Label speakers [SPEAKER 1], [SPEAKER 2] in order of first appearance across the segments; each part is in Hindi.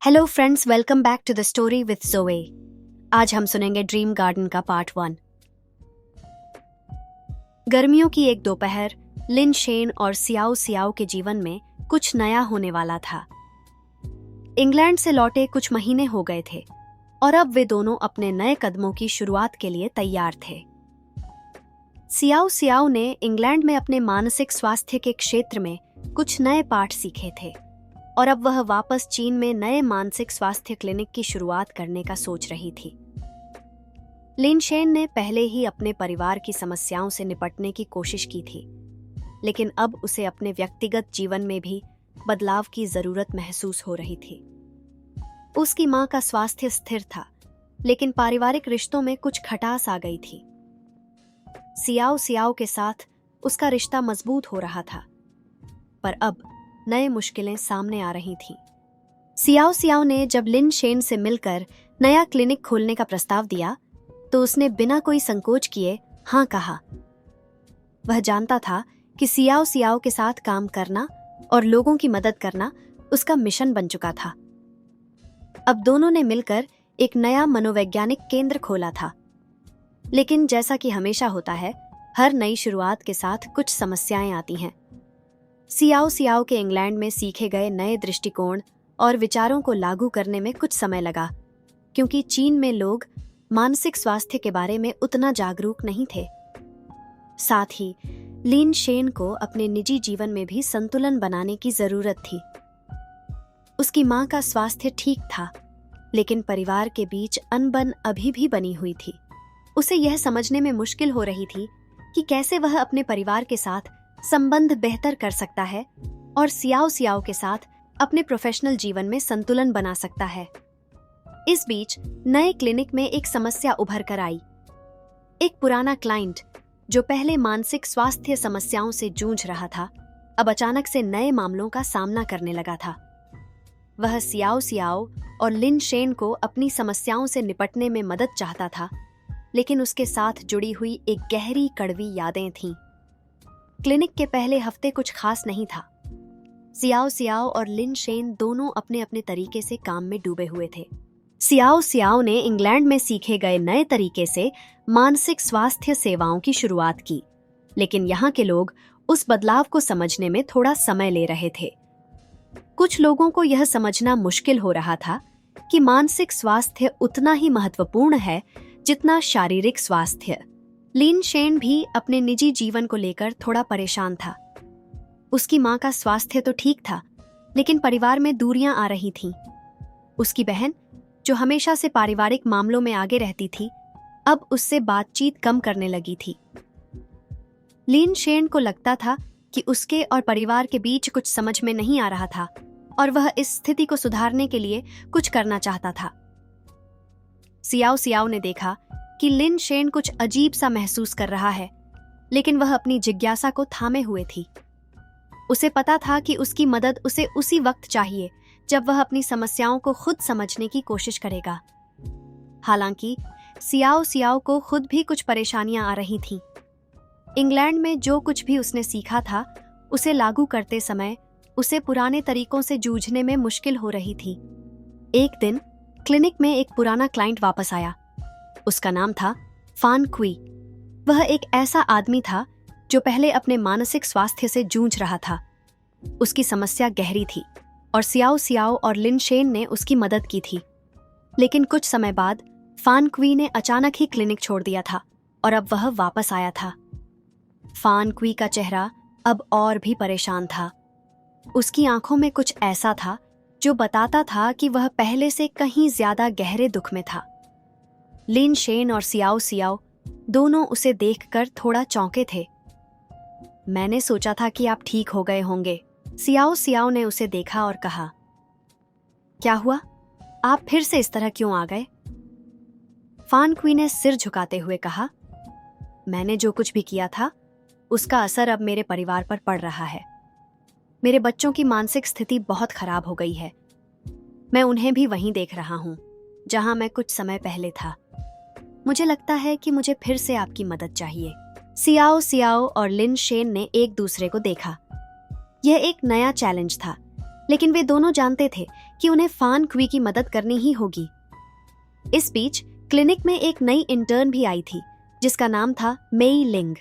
[SPEAKER 1] Hello friends, welcome back to the story with Joey. आज हम सुनेंगे ड्रीम गार्डन का पार्ट 1। गर्मियों की एक दोपहर लिन शेन और सियाओ सियाओ के जीवन में कुछ नया होने वाला था। इंग्लैंड से लौटे कुछ महीने हो गए थे और अब वे दोनों अपने नए कदमों की शुरुआत के लिए तैयार थे। सियाओ सियाओ ने इंग्लैंड में अपने मानसिक स्वास्थ्य के क्षेत्र में कुछ नए पाठ सीखे थे और अब वह वापस चीन में नए मानसिक स्वास्थ्य क्लिनिक की शुरुआत करने का सोच रही थी। लिन शेन ने पहले ही अपने परिवार की समस्याओं से निपटने की कोशिश की थी, लेकिन अब उसे अपने व्यक्तिगत जीवन में भी बदलाव की जरूरत महसूस हो रही थी। उसकी मां का स्वास्थ्य स्थिर था, लेकिन पारिवारिक रिश्तों में कुछ खटास आ गई थी। सियाओ सियाओ के साथ उसका रिश्ता मजबूत हो रहा था, पर अब नए मुश्किलें सामने आ रही थीं। सियाओ सियाओ ने जब लिन शेन से मिलकर नया क्लिनिक खोलने का प्रस्ताव दिया, तो उसने बिना कोई संकोच किए हाँ कहा। वह जानता था कि सियाओ सियाओ के साथ काम करना और लोगों की मदद करना उसका मिशन बन चुका था। अब दोनों ने मिलकर एक नया मनोवैज्ञानिक केंद्र खोला था, लेकिन जैसा कि हमेशा होता है, हर नई शुरुआत के साथ कुछ समस्याएं आती हैं। सियाओ सियाओ के इंग्लैंड में सीखे गए नए दृष्टिकोण और विचारों को लागू करने में कुछ समय लगा, क्योंकि चीन में लोग मानसिक स्वास्थ्य के बारे में उतना जागरूक नहीं थे। साथ ही लिन शेन को अपने निजी जीवन में भी संतुलन बनाने की जरूरत थी। उसकी मां का स्वास्थ्य ठीक था, लेकिन परिवार के बीच अनबन अभी भी बनी हुई थी। उसे यह समझने में मुश्किल हो रही थी कि कैसे वह अपने परिवार के साथ संबंध बेहतर कर सकता है और सियाओ सियाओ के साथ अपने प्रोफेशनल जीवन में संतुलन बना सकता है। इस बीच नए क्लिनिक में एक समस्या उभर कर आई। एक पुराना क्लाइंट जो पहले मानसिक स्वास्थ्य समस्याओं से जूझ रहा था, अब अचानक से नए मामलों का सामना करने लगा था। वह सियाओ सियाओ और लिन शेन को अपनी समस्याओं से निपटने में मदद चाहता था, लेकिन उसके साथ जुड़ी हुई एक गहरी कड़वी यादें थीं। क्लिनिक के पहले हफ्ते कुछ खास नहीं था। सियाओ सियाओ और लिन शेन दोनों अपने अपने तरीके से काम में डूबे हुए थे। सियाओ सियाओ ने इंग्लैंड में सीखे गए नए तरीके से मानसिक स्वास्थ्य सेवाओं की शुरुआत की, लेकिन यहाँ के लोग उस बदलाव को समझने में थोड़ा समय ले रहे थे। कुछ लोगों को यह समझना मुश्किल हो रहा था कि मानसिक स्वास्थ्य उतना ही महत्वपूर्ण है जितना शारीरिक स्वास्थ्य। लिन शेन भी अपने निजी जीवन को लेकर थोड़ा परेशान था। उसकी मां का स्वास्थ्य तो ठीक था, लेकिन परिवार में दूरियां आ रही थीं। उसकी बहन, जो हमेशा से पारिवारिक मामलों में आगे रहती थी, अब उससे बातचीत कम करने लगी थी। लिन शेन को लगता था कि उसके और परिवार के बीच कुछ समझ में नहीं आ रहा था और वह इस स्थिति को सुधारने के लिए कुछ करना चाहता था। सियाओ सियाओ ने देखा कि लिन शेन कुछ अजीब सा महसूस कर रहा है, लेकिन वह अपनी जिज्ञासा को थामे हुए थी। उसे पता था कि उसकी मदद उसे उसी वक्त चाहिए जब वह अपनी समस्याओं को खुद समझने की कोशिश करेगा। हालांकि सियाओ सियाओ को खुद भी कुछ परेशानियां आ रही थीं। इंग्लैंड में जो कुछ भी उसने सीखा था, उसे लागू करते समय उसे पुराने तरीकों से जूझने में मुश्किल हो रही थी। एक दिन क्लिनिक में एक पुराना क्लाइंट वापस आया। उसका नाम था फान क्वी। वह एक ऐसा आदमी था जो पहले अपने मानसिक स्वास्थ्य से जूझ रहा था। उसकी समस्या गहरी थी और सियाओ सियाओ और लिन शेन ने उसकी मदद की थी। लेकिन कुछ समय बाद फान क्वी ने अचानक ही क्लिनिक छोड़ दिया था और अब वह वापस आया था। फान क्वी का चेहरा अब और भी परेशान था। उसकी आंखों में कुछ ऐसा था जो बताता था कि वह पहले से कहीं ज्यादा गहरे दुख में था। लिन शेन और सियाओ सियाओ दोनों उसे देखकर थोड़ा चौंके थे। मैंने सोचा था कि आप ठीक हो गए होंगे। सियाओ सियाओ ने उसे देखा और कहा, क्या हुआ? आप फिर से इस तरह क्यों आ गए? फान क्वी ने सिर झुकाते हुए कहा, मैंने जो कुछ भी किया था उसका असर अब मेरे परिवार पर पड़ रहा है। मेरे बच्चों की मानसिक स्थिति बहुत खराब हो गई है। मैं उन्हें भी वहीं देख रहा हूं जहां मैं कुछ समय पहले था। मुझे लगता है कि मुझे फिर से आपकी मदद चाहिए। सियाओ सियाओ और लिन शेन ने एक दूसरे को देखा। यह एक नया चैलेंज था, लेकिन वे दोनों जानते थे कि उन्हें फान क्वी की मदद करनी ही होगी। इस बीच क्लिनिक में एक नई इंटर्न भी आई थी जिसका नाम था मेई लिंग।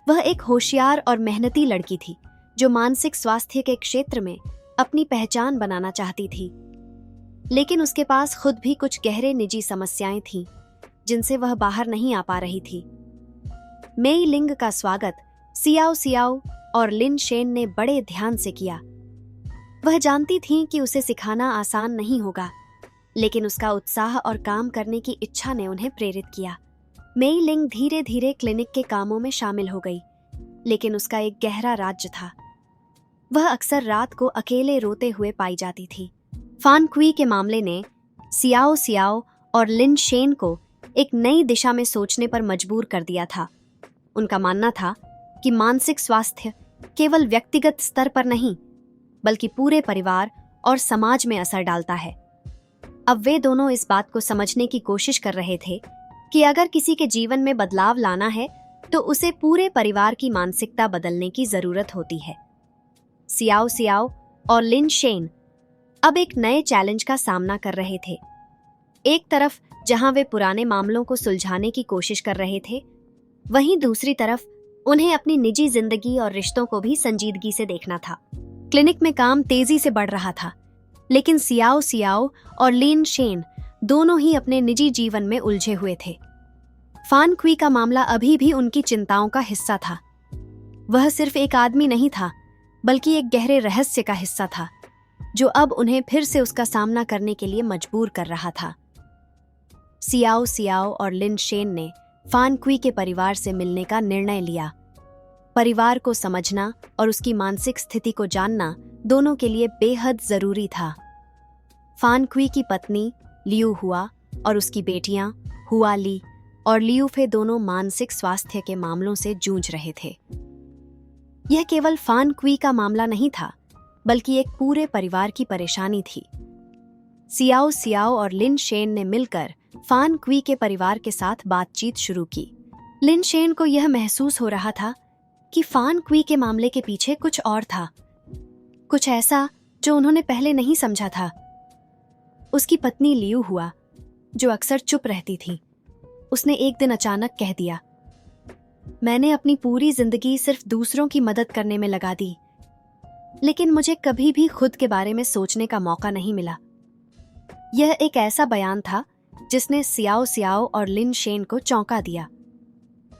[SPEAKER 1] वह एक होशियार और मेहनती लड़की थी जो मानसिक स्वास्थ्य के क्षेत्र में अपनी पहचान बनाना चाहती थी, लेकिन उसके पास खुद भी कुछ गहरे निजी समस्याएं थीं जिनसे वह बाहर नहीं आ पा रही थी। मेई लिंग का स्वागत सियाओ सियाओ और लिन शेन ने बड़े ध्यान से किया। वह जानती थीं कि उसे सिखाना आसान नहीं होगा, लेकिन उसका उत्साह और काम करने की इच्छा ने उन्हें प्रेरित किया। मेई लिंग धीरे धीरे क्लिनिक के कामों में शामिल हो गई, लेकिन उसका एक गहरा राज्य था। वह अक्सर रात को अकेले रोते हुए पाई जाती थी। फान क्वी के मामले ने सियाओ सियाओ और लिन शेन को एक नई दिशा में सोचने पर मजबूर कर दिया था। उनका मानना था कि मानसिक स्वास्थ्य केवल व्यक्तिगत स्तर पर नहीं, बल्कि पूरे परिवार और समाज में असर डालता है। अब वे दोनों इस बात को समझने की कोशिश कर रहे थे कि अगर किसी के जीवन में बदलाव लाना है तो उसे पूरे परिवार की मानसिकता बदलने की जरूरत होती है। सियाओ सियाओ और लिन शेन अब एक नए चैलेंज का सामना कर रहे थे। एक तरफ जहां वे पुराने मामलों को सुलझाने की कोशिश कर रहे थे, वहीं दूसरी तरफ उन्हें अपनी निजी जिंदगी और रिश्तों को भी संजीदगी से देखना था। क्लिनिक में काम तेजी से बढ़ रहा था, लेकिन सियाओ सियाओ और लिन शेन दोनों ही अपने निजी जीवन में उलझे हुए थे। फान क्वी का मामला अभी भी उनकी चिंताओं का हिस्सा था। वह सिर्फ एक आदमी नहीं था, बल्कि एक गहरे रहस्य का हिस्सा था जो अब उन्हें फिर से उसका सामना करने के लिए मजबूर कर रहा था। सियाओ सियाओ और लिन शेन ने फान क्वी के परिवार से मिलने का निर्णय लिया। परिवार को समझना और उसकी मानसिक स्थिति को जानना दोनों के लिए बेहद जरूरी था। फान क्वी की पत्नी लियू हुआ और उसकी बेटियां हुआ ली और लियू फे दोनों मानसिक स्वास्थ्य के मामलों से जूझ रहे थे। यह केवल फान क्वी का मामला नहीं था, बल्कि एक पूरे परिवार की परेशानी थी। सियाओ सियाओ और लिन शेन ने मिलकर फान क्वी के परिवार के साथ बातचीत शुरू की। लिन शेन को यह महसूस हो रहा था कि फान क्वी के मामले के पीछे कुछ और था, कुछ ऐसा जो उन्होंने पहले नहीं समझा था। उसकी पत्नी लियू हुआ, जो अक्सर चुप रहती थी, उसने एक दिन अचानक कह दिया, मैंने अपनी पूरी जिंदगी सिर्फ दूसरों की मदद करने में लगा दी, लेकिन मुझे कभी भी खुद के बारे में सोचने का मौका नहीं मिला। यह एक ऐसा बयान था जिसने सियाओ सियाओ और लिन शेन को चौंका दिया।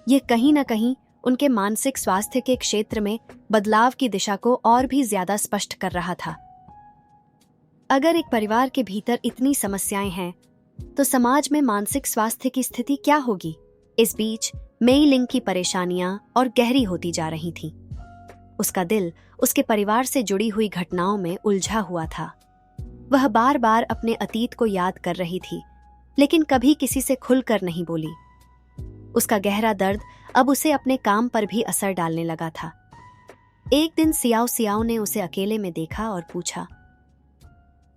[SPEAKER 1] यह कहीं न कहीं उनके मानसिक स्वास्थ्य के क्षेत्र में बदलाव की दिशा को और भी ज्यादा स्पष्ट कर रहा था। अगर एक परिवार के भीतर इतनी समस्याएं हैं, तो समाज में मानसिक स्वास्थ्य की स्थिति क्या होगी? इस बीच मेई लिंग की परेशानियां और गहरी होती जा रही थीं। उसका दिल उसके परिवार से जुड़ी हुई घटनाओं में उलझा हुआ था। वह बार बार अपने अतीत को याद कर रही थी, लेकिन कभी किसी से खुलकर नहीं बोली। उसका गहरा दर्द अब उसे अपने काम पर भी असर डालने लगा था। एक दिन सियाओ सियाओ ने उसे अकेले में देखा और पूछा,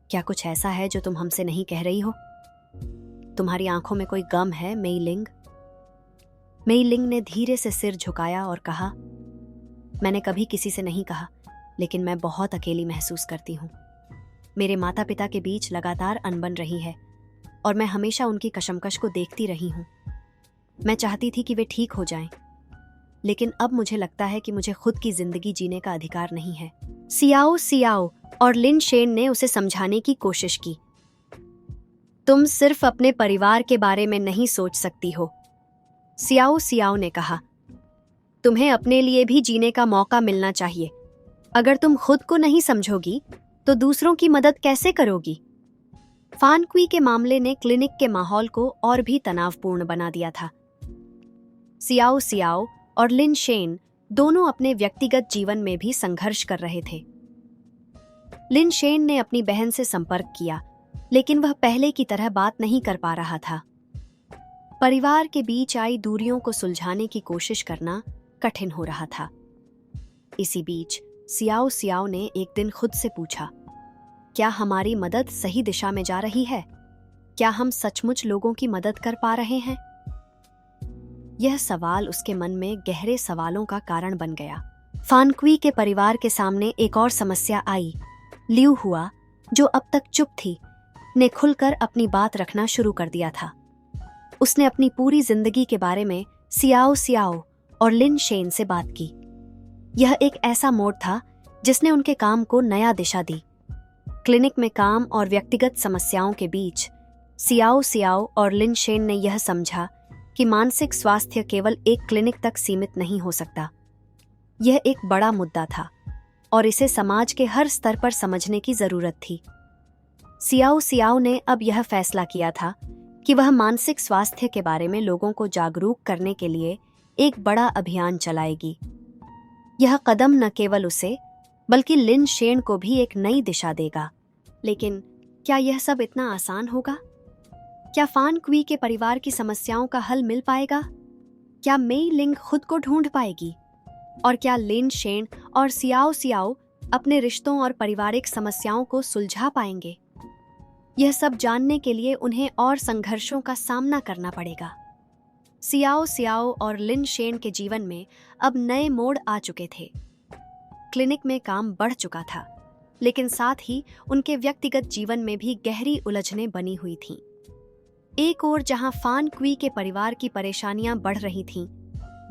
[SPEAKER 1] क्या कुछ ऐसा है जो तुम हमसे नहीं कह रही हो? तुम्हारी आंखों में कोई गम है, मेई लिंग? मेई लिंग ने धीरे से सिर झुकाया और कहा, मैंने कभी किसी से नहीं कहा, लेकिन मैं बहुत अकेली महसूस करती हूँ। मेरे माता पिता के बीच लगातार अनबन रही है और मैं हमेशा उनकी कशमकश को देखती रही हूँ। मैं चाहती थी कि वे ठीक हो जाएं, लेकिन अब मुझे लगता है कि मुझे खुद की जिंदगी जीने का अधिकार नहीं है। सियाओ सियाओ और लिन शेन ने उसे समझाने की कोशिश की। तुम सिर्फ अपने परिवार के बारे में नहीं सोच सकती हो, सियाओ सियाओ ने कहा। तुम्हें अपने लिए भी जीने का मौका मिलना चाहिए। अगर तुम खुद को नहीं समझोगी, तो दूसरों की मदद कैसे करोगी? फान क्वी के मामले ने क्लिनिक के माहौल को और भी तनावपूर्ण बना दिया था। सियाओ सियाओ और लिन शेन दोनों अपने व्यक्तिगत जीवन में भी संघर्ष कर रहे थे। लिन शेन ने अपनी बहन से संपर्क किया, लेकिन वह पहले की तरह बात नहीं कर पा रहा था। परिवार के बीच आई दूरियों को सुलझाने की कोशिश करना कठिन हो रहा था। इसी बीच सियाओ सियाओ ने एक दिन खुद से पूछा, क्या हमारी मदद सही दिशा में जा रही है? क्या हम सचमुच लोगों की मदद कर पा रहे हैं? यह सवाल उसके मन में गहरे सवालों का कारण बन गया। फान क्वी के परिवार के सामने एक और समस्या आई। लियू हुआ, जो अब तक चुप थी, ने खुलकर अपनी बात रखना शुरू कर दिया था। उसने अपनी पूरी जिंदगी के बारे में सियाओ सियाओ और लिन शेन से बात की। यह एक ऐसा मोड़ था जिसने उनके काम को नया दिशा दी। क्लिनिक में काम और व्यक्तिगत समस्याओं के बीच सियाओ सियाओ और लिन शेन ने यह समझा कि मानसिक स्वास्थ्य केवल एक क्लिनिक तक सीमित नहीं हो सकता। यह एक बड़ा मुद्दा था और इसे समाज के हर स्तर पर समझने की जरूरत थी। सियाओ सियाओ ने अब यह फैसला किया था कि वह मानसिक स्वास्थ्य के बारे में लोगों को जागरूक करने के लिए एक बड़ा अभियान चलाएगी। यह कदम न केवल उसे बल्कि लिन शेन को भी एक नई दिशा देगा। लेकिन क्या यह सब इतना आसान होगा? क्या फान क्वी के परिवार की समस्याओं का हल मिल पाएगा? क्या मेई लिंग खुद को ढूंढ पाएगी? और क्या लिन शेन और सियाओ सियाओ अपने रिश्तों और पारिवारिक समस्याओं को सुलझा पाएंगे? यह सब जानने के लिए उन्हें और संघर्षों का सामना करना पड़ेगा। सियाओ सियाओ और लिन शेन के जीवन में अब नए मोड़ आ चुके थे। क्लिनिक में काम बढ़ चुका था, लेकिन साथ ही उनके व्यक्तिगत जीवन में भी गहरी उलझनें बनी हुई थीं। एक ओर जहां फान क्वी के परिवार की परेशानियां बढ़ रही थीं,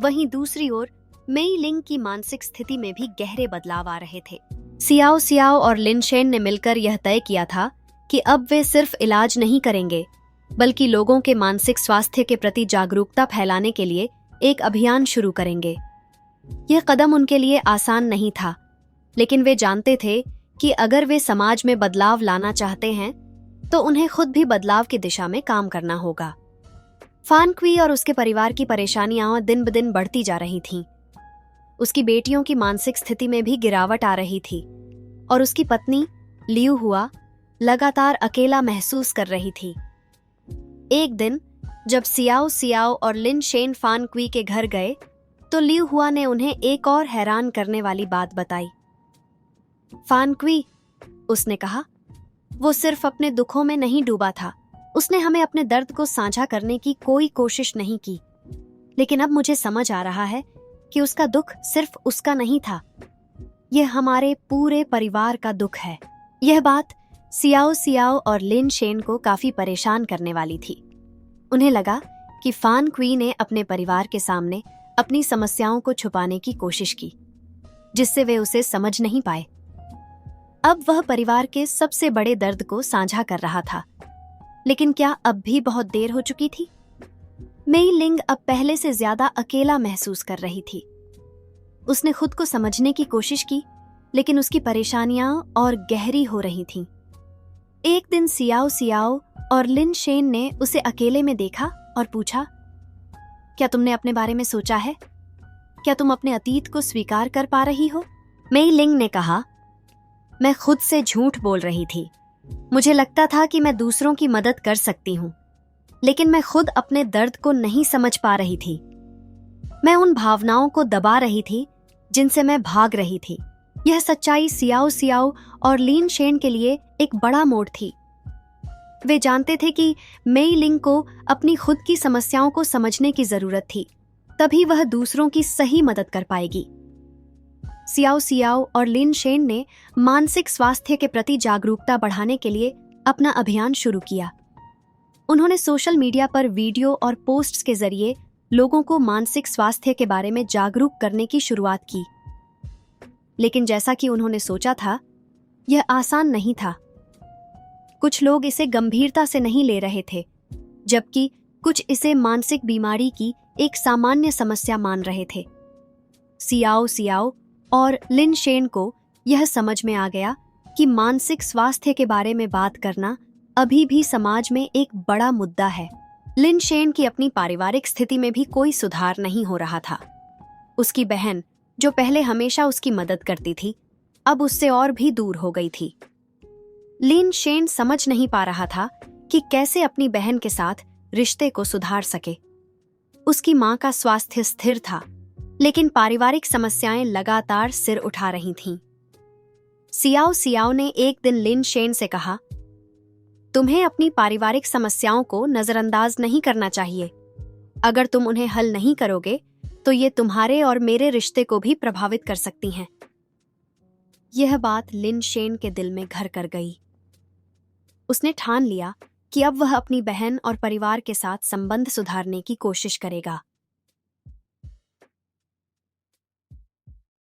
[SPEAKER 1] वहीं दूसरी ओर मेई लिंग की मानसिक स्थिति में भी गहरे बदलाव आ रहे थे। सियाओ सियाओ और लिन शेन ने मिलकर यह तय किया था कि अब वे सिर्फ इलाज नहीं करेंगे, बल्कि लोगों के मानसिक स्वास्थ्य के प्रति जागरूकता फैलाने के लिए एक अभियान शुरू करेंगे। यह कदम उनके लिए आसान नहीं था, लेकिन वे जानते थे कि अगर वे समाज में बदलाव लाना चाहते हैं, तो उन्हें खुद भी बदलाव की दिशा में काम करना होगा। फान क्वी और उसके परिवार की परेशानियां दिन ब दिन बढ़ती जा रही थीं। उसकी बेटियों की मानसिक स्थिति में भी गिरावट आ रही थी और उसकी पत्नी लियू हुआ लगातार अकेला महसूस कर रही थी। एक दिन जब सियाओ सियाओ और लिन शेन फान क्वी के घर गए, तो लियू हुआ ने उन्हें एक और हैरान करने वाली बात बताई। फान क्वी, उसने कहा, वो सिर्फ अपने दुखों में नहीं डूबा था। उसने हमें अपने दर्द को साझा करने की कोई कोशिश नहीं की। लेकिन अब मुझे समझ आ रहा है कि उसका दुख सिर्फ उसका नहीं था, यह हमारे पूरे परिवार का दुख है। यह बात सियाओ सियाओ और लिन शेन को काफी परेशान करने वाली थी। उन्हें लगा कि फान क्वी ने अपने परिवार के सामने अपनी समस्याओं को छुपाने की कोशिश की, जिससे वे उसे समझ नहीं पाए। अब वह परिवार के सबसे बड़े दर्द को साझा कर रहा था, लेकिन क्या अब भी बहुत देर हो चुकी थी? मेई लिंग अब पहले से ज्यादा अकेला महसूस कर रही थी। उसने खुद को समझने की कोशिश की, लेकिन उसकी परेशानियां और गहरी हो रही थीं। एक दिन सियाओ सियाओ और लिन शेन ने उसे अकेले में देखा और पूछा, क्या तुमने अपने बारे में सोचा है? क्या तुम अपने अतीत को स्वीकार कर पा रही हो? मेई लिंग ने कहा, मैं खुद से झूठ बोल रही थी। मुझे लगता था कि मैं दूसरों की मदद कर सकती हूँ, लेकिन मैं खुद अपने दर्द को नहीं समझ पा रही थी। मैं उन भावनाओं को दबा रही थी जिनसे मैं भाग रही थी। यह सच्चाई सियाओ सियाओ और लिन शेन के लिए एक बड़ा मोड़ थी। वे जानते थे कि मेई लिंग को अपनी खुद की समस्याओं को समझने की जरूरत थी, तभी वह दूसरों की सही मदद कर पाएगी। सियाओ सियाओ और लिन शेन ने मानसिक स्वास्थ्य के प्रति जागरूकता बढ़ाने के लिए अपना अभियान शुरू किया। उन्होंने सोशल मीडिया पर वीडियो और पोस्ट्स के जरिए लोगों को मानसिक स्वास्थ्य के बारे में जागरूक करने की शुरुआत की। लेकिन जैसा कि उन्होंने सोचा था, यह आसान नहीं था। कुछ लोग इसे गंभीरता से नहीं ले रहे थे, जबकि कुछ इसे मानसिक बीमारी की एक सामान्य समस्या मान रहे थे। सियाओ सियाओ और लिन शेन को यह समझ में आ गया कि मानसिक स्वास्थ्य के बारे में बात करना अभी भी समाज में एक बड़ा मुद्दा है। लिन शेन की अपनी पारिवारिक स्थिति में भी कोई सुधार नहीं हो रहा था। उसकी बहन, जो पहले हमेशा उसकी मदद करती थी, अब उससे और भी दूर हो गई थी। लिन शेन समझ नहीं पा रहा था कि कैसे अपनी बहन के साथ रिश्ते को सुधार सके। उसकी मां का स्वास्थ्य स्थिर था, लेकिन पारिवारिक समस्याएं लगातार सिर उठा रही थीं। सियाओ सियाओ ने एक दिन लिन शेन से कहा, तुम्हें अपनी पारिवारिक समस्याओं को नजरअंदाज नहीं करना चाहिए। अगर तुम उन्हें हल नहीं करोगे, तो ये तुम्हारे और मेरे रिश्ते को भी प्रभावित कर सकती हैं। यह बात लिन शेन के दिल में घर कर गई। उसने ठान लिया कि अब वह अपनी बहन और परिवार के साथ संबंध सुधारने की कोशिश करेगा।